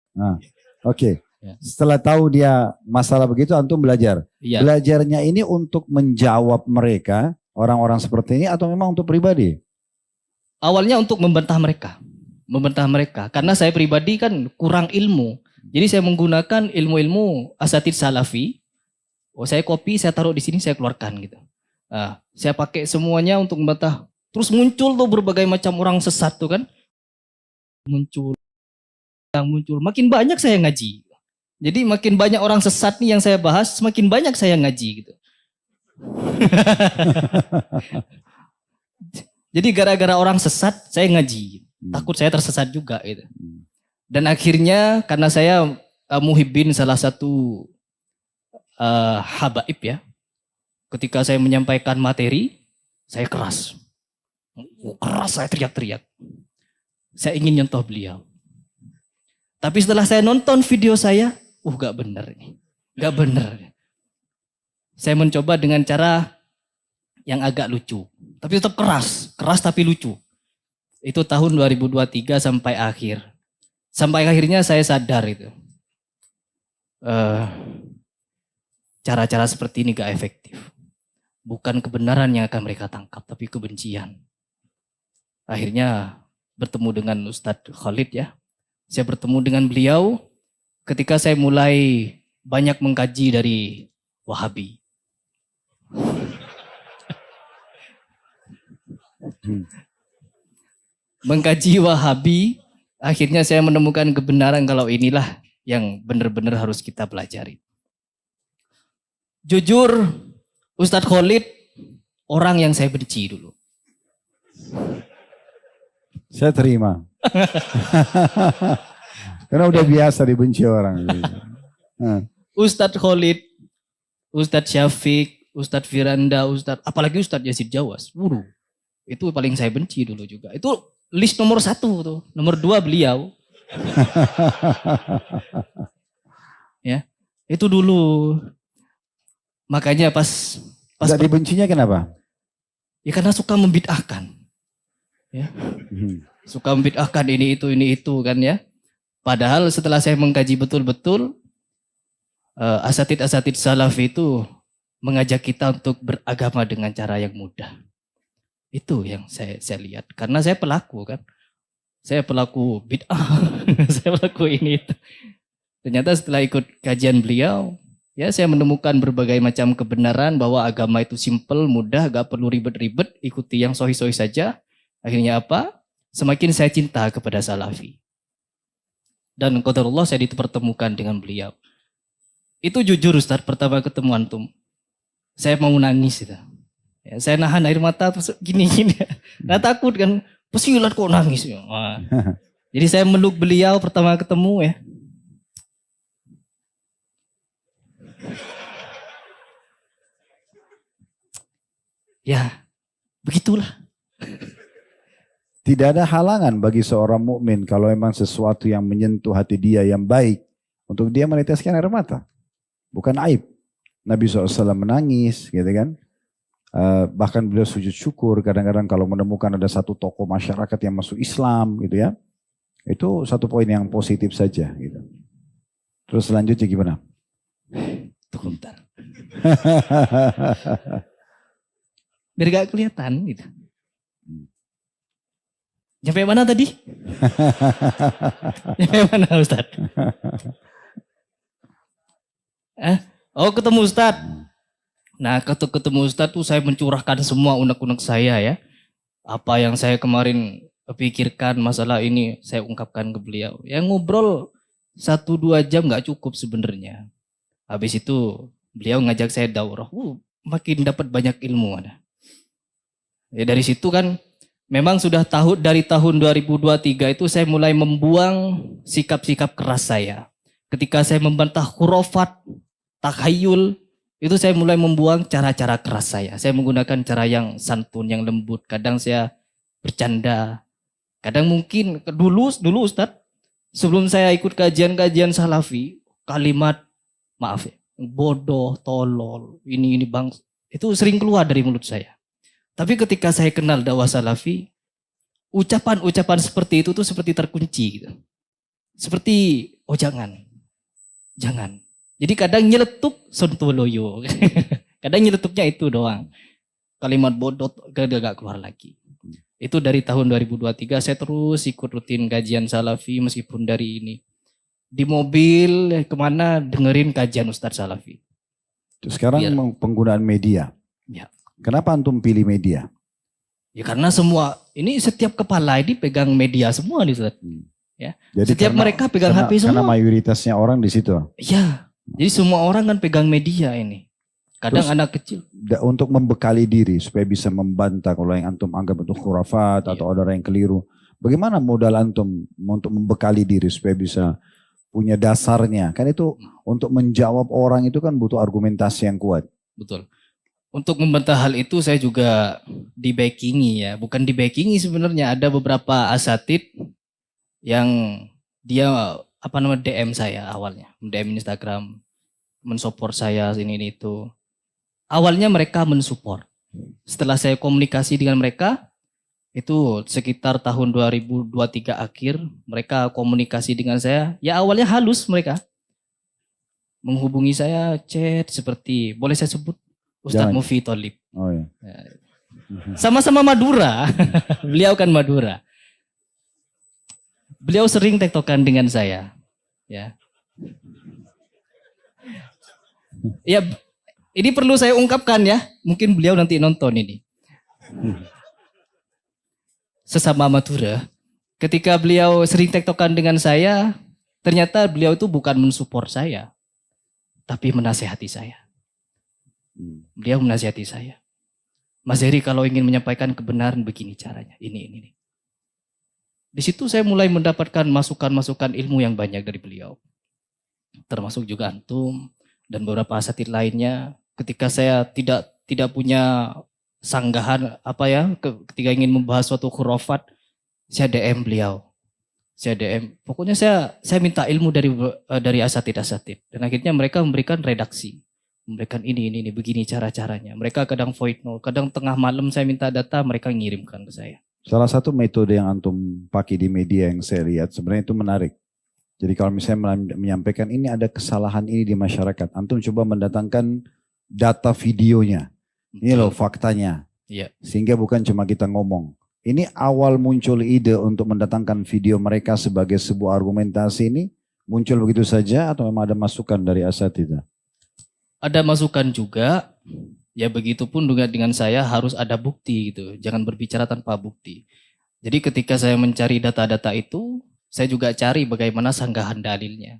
[SPEAKER 1] Nah, oke.
[SPEAKER 2] Ya.
[SPEAKER 1] Setelah tahu dia masalah begitu, antum belajar.
[SPEAKER 2] ya,
[SPEAKER 1] Belajarnya ini untuk menjawab mereka, orang-orang seperti ini, atau memang untuk pribadi?
[SPEAKER 2] awalnya untuk membantah mereka. Karena saya pribadi kan kurang ilmu. Jadi saya menggunakan ilmu-ilmu asatid salafi. Oh, saya copy, saya taruh di sini, saya keluarkan gitu. Nah, saya pakai semuanya untuk membantah. Terus muncul tuh berbagai macam orang sesat tuh kan. Muncul. Makin banyak saya ngaji. Jadi makin banyak orang sesat nih yang saya bahas, semakin banyak saya ngaji gitu. Jadi gara-gara orang sesat, saya ngaji. Takut saya tersesat juga gitu. Dan akhirnya karena saya muhibbin salah satu habaib ya. Ketika saya menyampaikan materi, saya keras. Keras saya teriak-teriak. Saya ingin nyontoh beliau. Tapi setelah saya nonton video saya, gak benar nih. Gak benar. Saya mencoba dengan cara yang agak lucu. Tapi tetap keras. Keras tapi lucu. Itu tahun 2023 sampai akhir. Sampai akhirnya saya sadar itu. Cara-cara seperti ini gak efektif. Bukan kebenaran yang akan mereka tangkap, tapi kebencian. Akhirnya bertemu dengan Ustadz Khalid ya. Saya bertemu dengan beliau ketika saya mulai banyak mengkaji dari Wahabi. Mengkaji Wahabi, akhirnya saya menemukan kebenaran kalau inilah yang benar-benar harus kita pelajari. Jujur, Ustadz Khalid orang yang saya benci dulu.
[SPEAKER 1] Saya terima. Karena udah biasa dibenci orang.
[SPEAKER 2] Ustadz Khalid, Ustadz Syafiq, Ustadz Firanda, apalagi Ustadz Yazid Jawas. Itu paling saya benci dulu juga. Itu list nomor 1 tuh. Nomor 2 beliau. Ya, itu dulu. Makanya pas
[SPEAKER 1] Gak dibencinya kenapa?
[SPEAKER 2] Ya karena suka membid'ahkan. Ya. Suka membid'ahkan ini itu kan ya. Padahal setelah saya mengkaji betul-betul, asatid salaf itu mengajak kita untuk beragama dengan cara yang mudah. Itu yang saya lihat. Karena saya pelaku kan. Saya pelaku bid'ah. Saya pelaku ini itu. Ternyata setelah ikut kajian beliau, ya saya menemukan berbagai macam kebenaran bahwa agama itu simple, mudah, gak perlu ribet-ribet, ikuti yang sahih-sahih saja. Akhirnya apa? Semakin saya cinta kepada salafi. Dan qadarullah saya dipertemukan dengan beliau. Itu jujur Ustaz, pertama ketemu antum. Saya mau nangis itu. Ya, saya nahan air mata terus gini-gini. Nggak takut kan, pesilat kok nangis. Wah. Jadi saya meluk beliau pertama ketemu ya. Ya, begitulah.
[SPEAKER 1] Tidak ada halangan bagi seorang mukmin kalau memang sesuatu yang menyentuh hati dia yang baik untuk dia meneteskan air mata. Bukan aib. Nabi SAW menangis gitu kan. Bahkan beliau sujud syukur kadang-kadang kalau menemukan ada satu tokoh masyarakat yang masuk Islam gitu ya. Itu satu poin yang positif saja gitu. Terus selanjutnya gimana?
[SPEAKER 2] Tunggu bentar. Biar gak kelihatan gitu. Sampai mana tadi? Sampai mana Ustaz? Oh ketemu Ustaz. Nah ketemu Ustaz tuh saya mencurahkan semua unek-unek saya ya. Apa yang saya kemarin pikirkan masalah ini saya ungkapkan ke beliau. Ya ngobrol 1-2 jam gak cukup sebenarnya. Habis itu beliau ngajak saya daurah. Makin dapat banyak ilmu. Ya dari situ kan memang sudah dari tahun 2023 itu saya mulai membuang sikap-sikap keras saya. Ketika saya membantah khurafat, takhayul, itu saya mulai membuang cara-cara keras saya. Saya menggunakan cara yang santun, yang lembut. Kadang saya bercanda. Kadang mungkin dulu Ustadz, sebelum saya ikut kajian-kajian salafi, kalimat, maaf ya, bodoh, tolol, ini bang, itu sering keluar dari mulut saya. Tapi ketika saya kenal dakwah salafi, ucapan-ucapan seperti itu tuh seperti terkunci gitu. Seperti, oh jangan. Jadi kadang nyeletuk sontoloyo. Kadang nyeletuknya itu doang. Kalimat bodoh gak keluar lagi. Itu dari tahun 2023 saya terus ikut rutin kajian salafi meskipun dari ini. Di mobil kemana dengerin kajian Ustadz Salafi.
[SPEAKER 1] Sekarang penggunaan media.
[SPEAKER 2] Ya.
[SPEAKER 1] Kenapa antum pilih media?
[SPEAKER 2] Ya karena semua, ini setiap kepala ini pegang media semua nih Ustadz. Ya.
[SPEAKER 1] Jadi
[SPEAKER 2] setiap mereka pegang HP semua.
[SPEAKER 1] Karena mayoritasnya orang di situ.
[SPEAKER 2] Ya, jadi semua orang kan pegang media ini. Kadang terus, anak kecil.
[SPEAKER 1] Untuk membekali diri supaya bisa membantah kalau yang antum anggap itu khurafat atau ada yang keliru. Bagaimana modal antum untuk membekali diri supaya bisa punya dasarnya? Kan itu untuk menjawab orang itu kan butuh argumentasi yang kuat.
[SPEAKER 2] Betul. Untuk membantah hal itu saya juga di-backingi ya. Bukan di-backingi sebenarnya, ada beberapa asatid yang dia DM saya awalnya, DM Instagram, mensupport saya ini itu. Awalnya mereka mensupport. Setelah saya komunikasi dengan mereka, itu sekitar tahun 2023 akhir, mereka komunikasi dengan saya. Ya awalnya halus mereka. Menghubungi saya, chat seperti, boleh saya sebut? Ustadz Mufi Tholib.
[SPEAKER 1] Oh, iya.
[SPEAKER 2] Sama-sama Madura. Beliau kan Madura. Beliau sering tektokan dengan saya. Ya. Ya, ini perlu saya ungkapkan ya. Mungkin beliau nanti nonton ini. Sesama Madura, ketika beliau sering tektokan dengan saya, ternyata beliau itu bukan mensupport saya, tapi menasehati saya. Beliau menasehati saya. Mas Heri kalau ingin menyampaikan kebenaran begini caranya, ini. Di situ saya mulai mendapatkan masukan-masukan ilmu yang banyak dari beliau. Termasuk juga antum dan beberapa asatid lainnya. Ketika saya tidak punya sanggahan ketika ingin membahas suatu khurafat, saya DM beliau. Pokoknya saya minta ilmu dari asatid-asatid. Dan akhirnya mereka memberikan redaksi. Memberikan ini begini cara-caranya. Mereka kadang voice note, kadang tengah malam saya minta data, mereka ngirimkan ke saya.
[SPEAKER 1] Salah satu metode yang antum pakai di media yang saya lihat sebenarnya itu menarik. Jadi kalau misalnya menyampaikan ini ada kesalahan ini di masyarakat, antum coba mendatangkan data videonya. Ini loh faktanya.
[SPEAKER 2] Iya.
[SPEAKER 1] Sehingga bukan cuma kita ngomong. Ini awal muncul ide untuk mendatangkan video mereka sebagai sebuah argumentasi ini muncul begitu saja atau memang ada masukan dari asatidz?
[SPEAKER 2] Ada masukan juga. Ya begitupun dengan saya harus ada bukti gitu. Jangan berbicara tanpa bukti. Jadi ketika saya mencari data-data itu, saya juga cari bagaimana sanggahan dalilnya.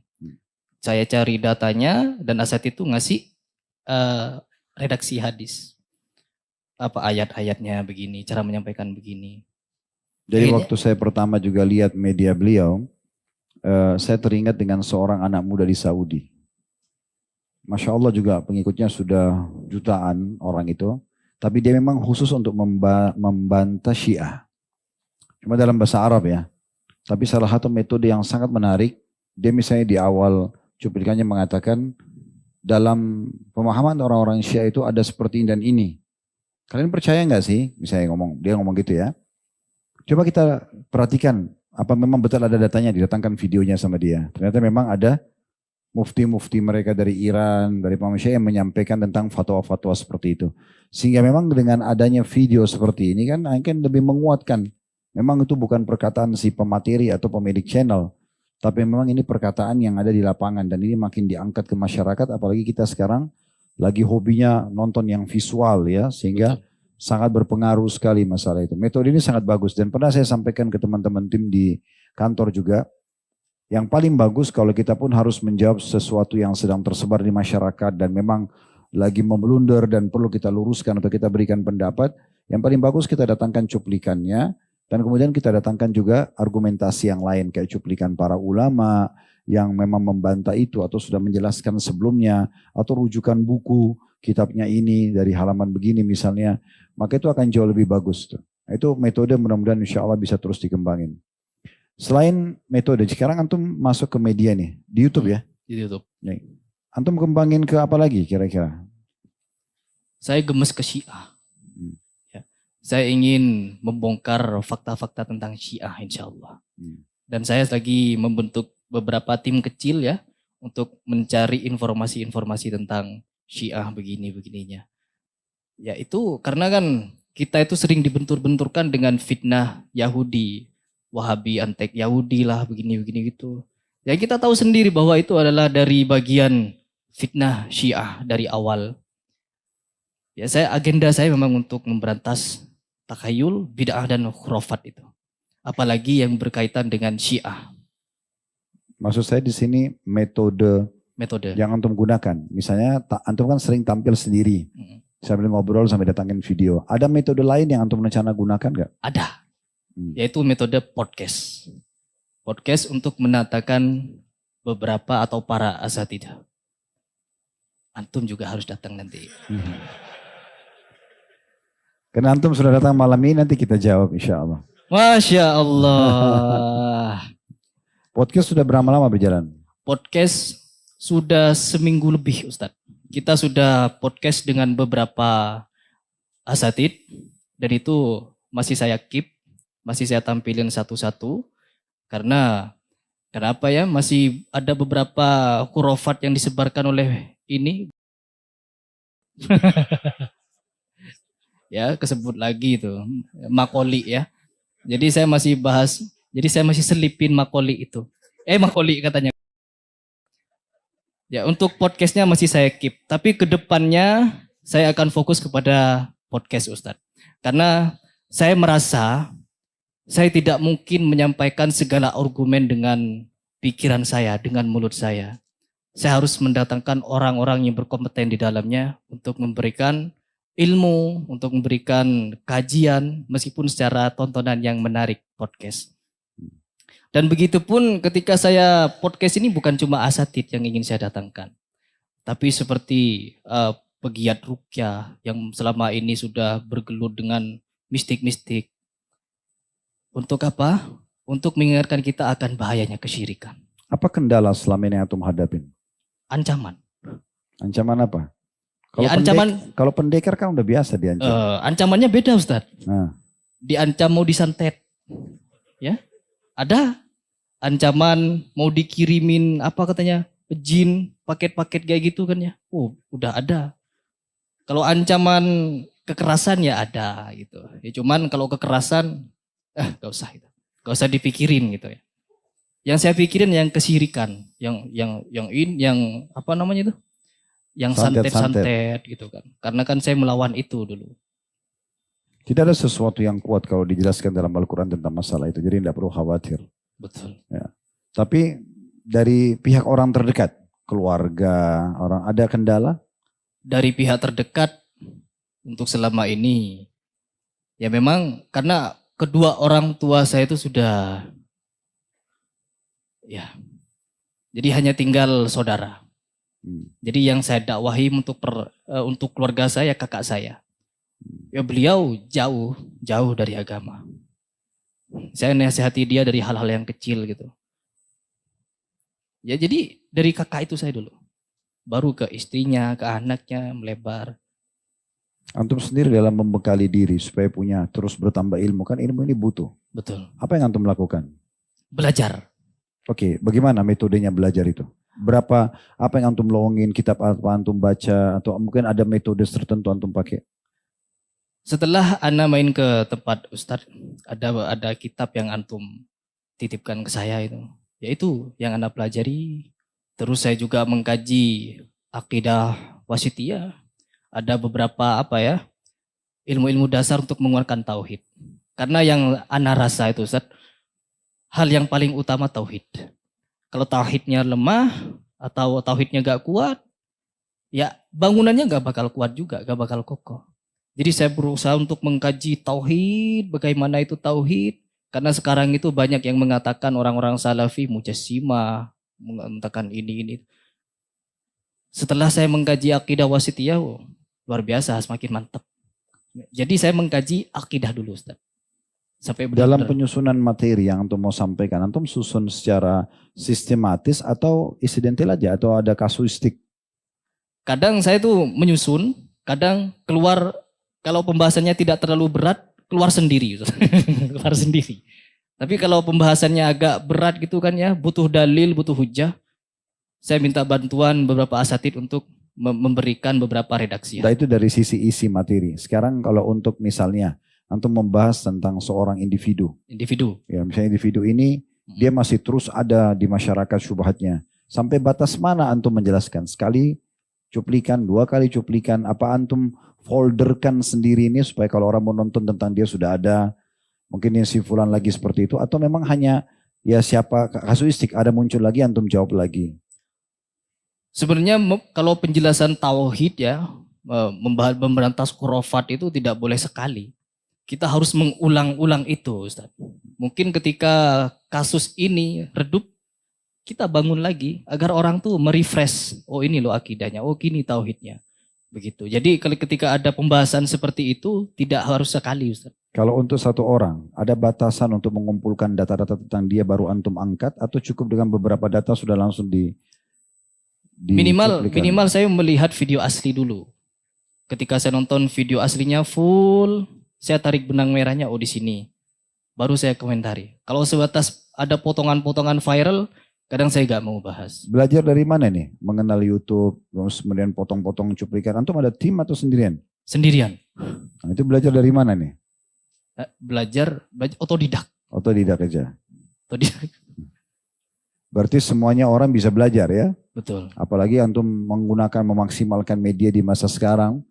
[SPEAKER 2] Saya cari datanya dan asatidz itu ngasih redaksi hadis. Apa ayat-ayatnya begini, cara menyampaikan begini.
[SPEAKER 1] Jadi waktu saya pertama juga lihat media beliau, saya teringat dengan seorang anak muda di Saudi. Masya Allah juga pengikutnya sudah jutaan orang itu. Tapi dia memang khusus untuk membantah Syiah. Cuma dalam bahasa Arab ya. Tapi salah satu metode yang sangat menarik, dia misalnya di awal cuplikannya mengatakan, dalam pemahaman orang-orang Syiah itu ada seperti ini dan ini. Kalian percaya nggak sih? Misalnya dia ngomong gitu ya. Coba kita perhatikan, apa memang betul ada datanya, didatangkan videonya sama dia. Ternyata memang ada mufti-mufti mereka dari Iran, dari Syiah yang menyampaikan tentang fatwa-fatwa seperti itu. Sehingga memang dengan adanya video seperti ini kan akan lebih menguatkan. Memang itu bukan perkataan si pemateri atau pemilik channel. Tapi memang ini perkataan yang ada di lapangan dan ini makin diangkat ke masyarakat. Apalagi kita sekarang lagi hobinya nonton yang visual ya. Sehingga sangat berpengaruh sekali masalah itu. Metode ini sangat bagus dan pernah saya sampaikan ke teman-teman tim di kantor juga. Yang paling bagus kalau kita pun harus menjawab sesuatu yang sedang tersebar di masyarakat dan memang lagi memblunder dan perlu kita luruskan atau kita berikan pendapat. Yang paling bagus kita datangkan cuplikannya dan kemudian kita datangkan juga argumentasi yang lain kayak cuplikan para ulama yang memang membantah itu atau sudah menjelaskan sebelumnya atau rujukan buku kitabnya ini dari halaman begini misalnya. Maka itu akan jauh lebih bagus tuh. Itu metode mudah-mudahan insya Allah bisa terus dikembangin. Selain metode, sekarang antum masuk ke media nih, di YouTube ya?
[SPEAKER 2] Di YouTube.
[SPEAKER 1] Antum kembangin ke apa lagi kira-kira?
[SPEAKER 2] Saya gemes ke Syiah.
[SPEAKER 1] Hmm.
[SPEAKER 2] Ya. Saya ingin membongkar fakta-fakta tentang Syiah insya Allah. Dan saya lagi membentuk beberapa tim kecil ya untuk mencari informasi-informasi tentang Syiah begininya. Ya itu karena kan kita itu sering dibentur-benturkan dengan fitnah Yahudi, Wahabi, antek Yahudi lah begini gitu. Ya kita tahu sendiri bahwa itu adalah dari bagian fitnah Syiah dari awal. Ya agenda saya memang untuk memberantas takhayul, bid'ah dan khurafat itu. Apalagi yang berkaitan dengan Syiah.
[SPEAKER 1] Maksud saya di sini metode yang antum gunakan. Misalnya antum kan sering tampil sendiri. Sambil ngobrol sambil datangin video. Ada metode lain yang antum rencana gunakan nggak?
[SPEAKER 2] Ada. Yaitu metode podcast. Podcast untuk menatakan beberapa atau para asatidah. Antum juga harus datang nanti.
[SPEAKER 1] Karena antum sudah datang malam ini, nanti kita jawab insya Allah.
[SPEAKER 2] Masya Allah.
[SPEAKER 1] Podcast sudah berapa lama berjalan?
[SPEAKER 2] Podcast sudah seminggu lebih Ustadz. Kita sudah podcast dengan beberapa asatid. Dan itu masih saya keep. Masih saya tampilin satu-satu. Karena kenapa ya? Masih ada beberapa khurafat yang disebarkan oleh ini. Ya kesebut lagi itu Makoli ya. Jadi saya masih bahas, jadi saya masih selipin Makoli itu. Makoli katanya. Ya untuk podcastnya masih saya keep, tapi kedepannya saya akan fokus kepada podcast Ustadz. Karena saya merasa saya tidak mungkin menyampaikan segala argumen dengan pikiran saya, dengan mulut saya. Saya harus mendatangkan orang-orang yang berkompeten di dalamnya untuk memberikan ilmu, untuk memberikan kajian meskipun secara tontonan yang menarik podcast. Dan begitu pun ketika saya podcast ini bukan cuma asatid yang ingin saya datangkan. Tapi seperti pegiat ruqyah yang selama ini sudah bergelut dengan mistik-mistik. Untuk apa? Untuk mengingatkan kita akan bahayanya kesyirikan.
[SPEAKER 1] Apa kendala selama ini yang antum hadapin?
[SPEAKER 2] Ancaman.
[SPEAKER 1] Ancaman apa? Kalau
[SPEAKER 2] ya, ancaman
[SPEAKER 1] kalau pendekar kan udah biasa diancam.
[SPEAKER 2] Ancamannya beda Ustadz. Diancam mau disantet. Ya. Ada ancaman mau dikirimin apa katanya? Jin, paket-paket kayak gitu kan ya. Oh, udah ada. Kalau ancaman kekerasan ya ada gitu. Ya cuman kalau kekerasan gak usah itu. Gak usah dipikirin gitu ya. Yang saya pikirin yang kesyirikan, yang apa namanya itu? Yang santet-santet gitu kan. Karena kan saya melawan itu dulu.
[SPEAKER 1] Tidak ada sesuatu yang kuat kalau dijelaskan dalam Al-Quran tentang masalah itu. Jadi tidak perlu khawatir.
[SPEAKER 2] Betul.
[SPEAKER 1] Ya. Tapi dari pihak orang terdekat, keluarga, orang ada kendala?
[SPEAKER 2] Dari pihak terdekat untuk selama ini. Ya memang karena kedua orang tua saya itu sudah. Ya. Jadi hanya tinggal saudara. Jadi yang saya dakwahi untuk keluarga saya, kakak saya. Ya beliau jauh dari agama. Saya nasihati dia dari hal-hal yang kecil gitu. Ya jadi dari kakak itu saya dulu. Baru ke istrinya, ke anaknya, melebar.
[SPEAKER 1] Antum sendiri dalam membekali diri supaya punya terus bertambah ilmu. Kan ilmu ini butuh.
[SPEAKER 2] Betul.
[SPEAKER 1] Apa yang antum lakukan?
[SPEAKER 2] Belajar.
[SPEAKER 1] Oke, bagaimana metodenya belajar itu? Apa yang antum lowongin, kitab apa antum baca, atau mungkin ada metode tertentu antum pakai?
[SPEAKER 2] Setelah Ana main ke tempat Ustadz, ada kitab yang antum titipkan ke saya itu. Yaitu yang Ana pelajari. Terus saya juga mengkaji akidah wasitiyah. Ada beberapa ilmu-ilmu dasar untuk menguatkan tauhid. Karena yang Ana rasa itu Ustadz, hal yang paling utama tauhid. Kalau tauhidnya lemah atau tauhidnya gak kuat, ya bangunannya gak bakal kuat juga, gak bakal kokoh. Jadi saya berusaha untuk mengkaji tauhid, bagaimana itu tauhid. Karena sekarang itu banyak yang mengatakan orang-orang salafi mujassimah, mengatakan ini. Setelah saya mengkaji akidah wasitiyah, luar biasa, semakin mantap. Jadi saya mengkaji akidah dulu Ustaz. Sampai
[SPEAKER 1] dalam penyusunan materi yang antum mau sampaikan, antum susun secara sistematis atau insidental aja atau ada kasuistik?
[SPEAKER 2] Kadang saya tuh menyusun, kadang keluar kalau pembahasannya tidak terlalu berat, keluar sendiri. Keluar sendiri. Tapi kalau pembahasannya agak berat gitu kan ya, butuh dalil, butuh hujah, saya minta bantuan beberapa asatid untuk memberikan beberapa redaksi.
[SPEAKER 1] Nah, itu dari sisi isi materi. Sekarang kalau untuk misalnya antum membahas tentang seorang individu.
[SPEAKER 2] Individu.
[SPEAKER 1] Ya, misalnya individu ini dia masih terus ada di masyarakat syubhatnya. Sampai batas mana antum menjelaskan? Sekali cuplikan, 2 kali cuplikan, apa antum folderkan sendiri ini supaya kalau orang mau nonton tentang dia sudah ada, mungkin yang si fulan lagi seperti itu, atau memang hanya ya siapa kasuistik ada muncul lagi antum jawab lagi.
[SPEAKER 2] Sebenarnya kalau penjelasan tauhid ya, memberantas khurafat itu tidak boleh sekali. Kita harus mengulang-ulang itu, Ustaz. Mungkin ketika kasus ini redup, kita bangun lagi agar orang tuh merefresh. Oh ini loh akidahnya, oh gini tauhidnya. Begitu. Jadi ketika ada pembahasan seperti itu, tidak harus sekali, Ustaz.
[SPEAKER 1] Kalau untuk satu orang, ada batasan untuk mengumpulkan data-data tentang dia baru antum angkat, atau cukup dengan beberapa data sudah langsung
[SPEAKER 2] minimal saya melihat video asli dulu. Ketika saya nonton video aslinya full, saya tarik benang merahnya, oh di sini. Baru saya komentari. Kalau sebatas ada potongan-potongan viral, kadang saya gak mau bahas.
[SPEAKER 1] Belajar dari mana nih? Mengenal YouTube, terus kemudian potong-potong cuplikan. Antum ada tim atau sendirian?
[SPEAKER 2] Sendirian.
[SPEAKER 1] Nah, itu belajar dari mana nih?
[SPEAKER 2] Belajar otodidak.
[SPEAKER 1] Otodidak aja.
[SPEAKER 2] Otodidak.
[SPEAKER 1] Berarti semuanya orang bisa belajar ya?
[SPEAKER 2] Betul.
[SPEAKER 1] Apalagi antum menggunakan, memaksimalkan media di masa sekarang.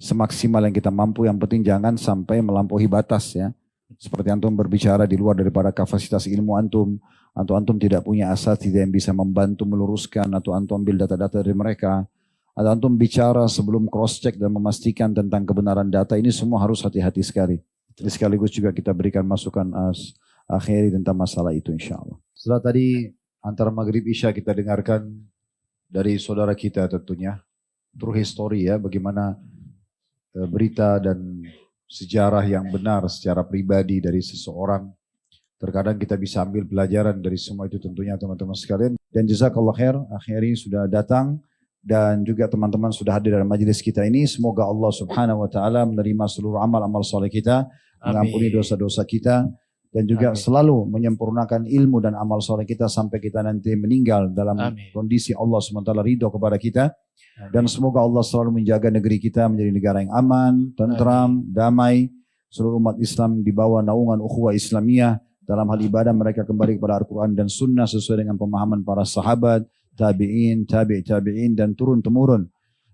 [SPEAKER 1] Semaksimal yang kita mampu, yang penting jangan sampai melampaui batas ya. Seperti antum berbicara di luar daripada kapasitas ilmu antum, atau antum tidak punya asatidz yang bisa membantu meluruskan, atau antum ambil data-data dari mereka, atau antum bicara sebelum cross check dan memastikan tentang kebenaran data, ini semua harus hati-hati sekali. Jadi sekaligus juga kita berikan masukan akhiri tentang masalah itu insya Allah. Setelah tadi antara maghrib isya kita dengarkan dari saudara kita tentunya, true history ya, bagaimana berita dan sejarah yang benar secara pribadi dari seseorang. Terkadang kita bisa ambil pelajaran dari semua itu tentunya teman-teman sekalian. Dan jazakallah khair, akhirnya sudah datang dan juga teman-teman sudah hadir dalam majelis kita ini. Semoga Allah subhanahu wa ta'ala menerima seluruh amal-amal soleh kita, mengampuni dosa-dosa kita, dan juga selalu menyempurnakan ilmu dan amal soleh kita sampai kita nanti meninggal dalam kondisi Allah SWT ridho kepada kita. Dan semoga Allah selalu menjaga negeri kita menjadi negara yang aman, tentram, damai. Seluruh umat Islam di bawah naungan ukhuwah Islamiyah. Dalam hal ibadah mereka kembali kepada Al-Quran dan Sunnah sesuai dengan pemahaman para sahabat, tabi'in, tabi'in dan turun-temurun.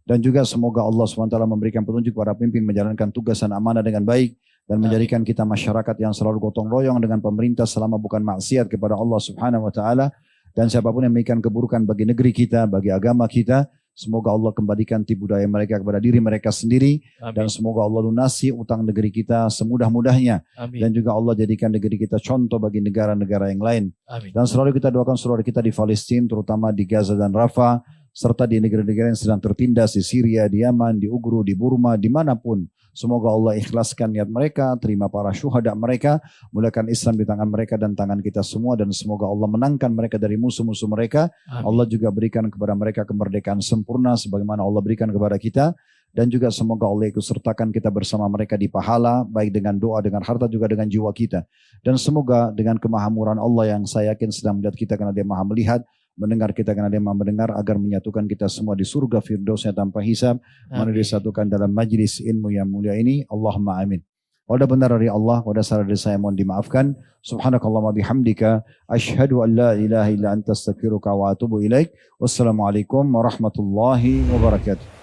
[SPEAKER 1] Dan juga semoga Allah SWT memberikan petunjuk para pemimpin menjalankan tugas dan amanah dengan baik. Dan menjadikan kita masyarakat yang selalu gotong royong dengan pemerintah selama bukan maksiat kepada Allah Subhanahu wa ta'ala. Dan siapapun yang memberikan keburukan bagi negeri kita, bagi agama kita, semoga Allah kembalikan tipu daya mereka kepada diri mereka sendiri. Dan semoga Allah lunasi utang negeri kita semudah-mudahnya. Dan juga Allah jadikan negeri kita contoh bagi negara-negara yang lain. Dan selalu kita doakan saudara kita di Palestina, terutama di Gaza dan Rafah, serta di negara-negara yang sedang tertindas di Syria, di Yaman, di Ugru, di Burma, dimanapun. Semoga Allah ikhlaskan niat mereka, terima para syuhada mereka, mulakan Islam di tangan mereka dan tangan kita semua, dan semoga Allah menangkan mereka dari musuh-musuh mereka. Allah juga berikan kepada mereka kemerdekaan sempurna sebagaimana Allah berikan kepada kita, dan juga semoga Allah ikut sertakan kita bersama mereka di pahala, baik dengan doa, dengan harta, juga dengan jiwa kita. Dan semoga dengan kemahamuran Allah yang saya yakin sedang melihat kita karena Dia Maha melihat, mendengar kita karena Dia Maha mendengar, agar menyatukan kita semua di surga firdausnya tanpa hisab, mana disatukan dalam majlis ilmu yang mulia ini. Allahumma amin. Wadah benar dari Allah, wadah salah dari saya mohon dimaafkan. Subhanakallahumma bihamdika, asyhadu an la ilaha illa anta astaghfiruka wa atubu ilaik. Wassalamualaikum warahmatullahi wabarakatuh.